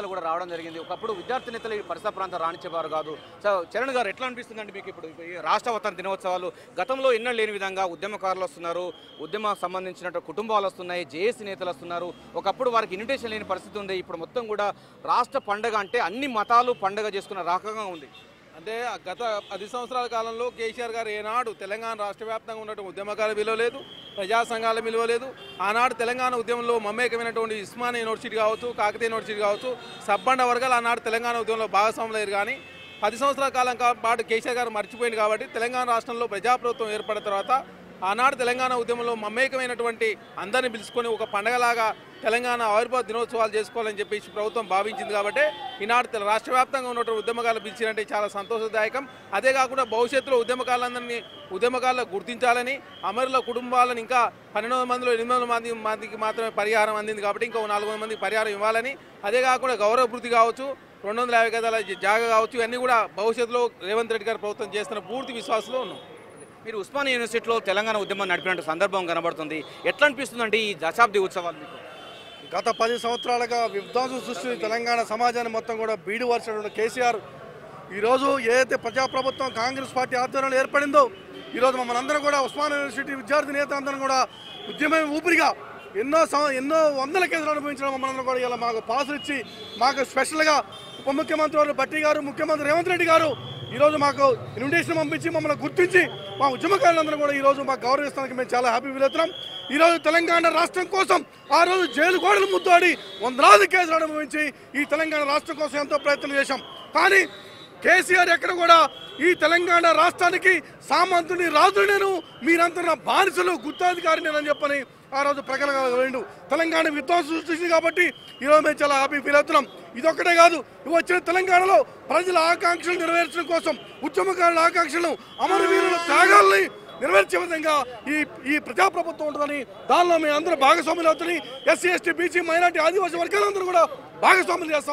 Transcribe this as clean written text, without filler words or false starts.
నేతలు కూడా రావడం జరిగింది. ఒకప్పుడు విద్యార్థి నేతలు ఈ పరిసర ప్రాంతం రాణించేవారు కాదు. సో చరణ్ గారు ఎట్లా అనిపిస్తుందండి మీకు ఇప్పుడు ఈ రాష్ట్ర అవతరణ దినోత్సవాలు? గతంలో ఎన్నో లేని విధంగా ఉద్యమకారులు వస్తున్నారు, ఉద్యమ సంబంధించిన కుటుంబాలు వస్తున్నాయి, జేఏసీ నేతలు వస్తున్నారు. ఒకప్పుడు వారికి ఇన్విటేషన్ లేని పరిస్థితి ఉంది. ఇప్పుడు మొత్తం కూడా రాష్ట్ర పండగ అంటే అన్ని మతాలు పండగ చేసుకున్న రకంగా ఉంది. అంటే గత 10 సంవత్సరాల కాలంలో కేసీఆర్ గారు ఏనాడు తెలంగాణ రాష్ట్ర వ్యాప్తంగా ఉన్నటువంటి ఉద్యమకాల విలువ లేదు, ప్రజా సంఘాల విలువ లేదు. ఆనాడు తెలంగాణ ఉద్యమంలో మమేకమైనటువంటి ఉస్మానియా యూనివర్సిటీ కావచ్చు, కాకతీయ యూనివర్సిటీ కావచ్చు, సబ్బండ వర్గాలు ఆనాడు తెలంగాణ ఉద్యమంలో భాగస్వాములయ్యారు. కానీ 10 సంవత్సరాల కాలం పాటు కేసీఆర్ గారు మర్చిపోయింది కాబట్టి తెలంగాణ రాష్ట్రంలో ప్రజాప్రభుత్వం ఏర్పడిన తర్వాత ఆనాడు తెలంగాణ ఉద్యమంలో మమేకమైనటువంటి అందరిని పిలుచుకొని ఒక పండగలాగా తెలంగాణ ఆవిర్భావ దినోత్సవాలు చేసుకోవాలని చెప్పేసి ప్రభుత్వం భావించింది. కాబట్టి ఈనాడు రాష్ట్ర వ్యాప్తంగా ఉన్నటువంటి ఉద్యమకాలు పిలిచినంటే చాలా సంతోషదాయకం. అదే కాకుండా భవిష్యత్తులో ఉద్యమకాలను గుర్తించాలని, అమరుల కుటుంబాలను ఇంకా 1200 మందిలో 800 మందికి మాత్రమే పరిహారం అందింది కాబట్టి ఇంకో 400 మందికి పరిహారం ఇవ్వాలని, అదే కాకుండా గౌరవ వృత్తి కావచ్చు, 250 గదాల జాగా కావచ్చు, ఇవన్నీ కూడా భవిష్యత్తులో రేవంత్ రెడ్డి గారు ప్రభుత్వం చేస్తున్న పూర్తి విశ్వాసంలో ఉన్నాం. మీరు ఉస్మానియా యూనివర్సిటీలో తెలంగాణ ఉద్యమం నడిపినట్టు సందర్భం కనబడుతుంది. ఎట్లా అనిపిస్తుందండి ఈ దశాబ్ది ఉత్సవాలు మీకు? గత 10 సంవత్సరాలుగా విధ్వంసం సృష్టి తెలంగాణ సమాజాన్ని మొత్తం కూడా బీడు వర్షినటువంటి కేసీఆర్ ఈరోజు ఏదైతే ప్రజాప్రభుత్వం కాంగ్రెస్ పార్టీ ఆధ్వర్యంలో ఏర్పడిందో, ఈరోజు మమ్మల్ని అందరం కూడా ఉస్మానియా యూనివర్సిటీ విద్యార్థి నేత అందరం కూడా ఉద్యమం ఊపిరిగా ఎన్నో వందల కేసులు అనుభవించడం మమ్మల్ని కూడా ఇలా మాకు పాసులు ఇచ్చి మాకు స్పెషల్గా ఉప ముఖ్యమంత్రి వారు భట్టి గారు, ముఖ్యమంత్రి రేవంత్ రెడ్డి గారు ఈరోజు మాకు ఇన్విటేషన్ పంపించి మమ్మల్ని గుర్తించి మా ఉద్యమకారులందరూ కూడా ఈరోజు మాకు గౌరవిస్తానికి మేము చాలా హ్యాపీ ఫీల్ అవుతున్నాం. ఈరోజు తెలంగాణ రాష్ట్రం కోసం ఆ రోజు జైలు గోడలు ముద్దాడి వందలాది కేసులు అనుభవించి ఈ తెలంగాణ రాష్ట్రం కోసం ఎంతో ప్రయత్నం చేశాం. కానీ కేసీఆర్ ఎక్కడ కూడా ఈ తెలంగాణ రాష్ట్రానికి సామంతుని రాజు నేను, మీరంతా నా బానిసలు, గుత్తాధికారి నేను అని చెప్పని ఆ రోజు ప్రకటన వేయండు. తెలంగాణ విధ్వంసం సృష్టించింది కాబట్టి ఈరోజు మేము చాలా హ్యాపీ ఫీల్ అవుతున్నాం. ఇదొక్కటే కాదు, వచ్చిన తెలంగాణలో ప్రజల ఆకాంక్షలు నెరవేర్చడం కోసం, ఉద్యమకారుల ఆకాంక్షలను, అమరవీరుల త్యాగాల్ని నెరవేర్చే విధంగా ఈ ప్రజాప్రభుత్వం ఉంటుందని, దానిలో మేము అందరూ భాగస్వాములు అవుతుంది. ఎస్సీ, ఎస్టీ, బీసీ, మైనార్టీ, ఆదివాసీ వర్గాలందరూ కూడా భాగస్వాములు చేస్తాం.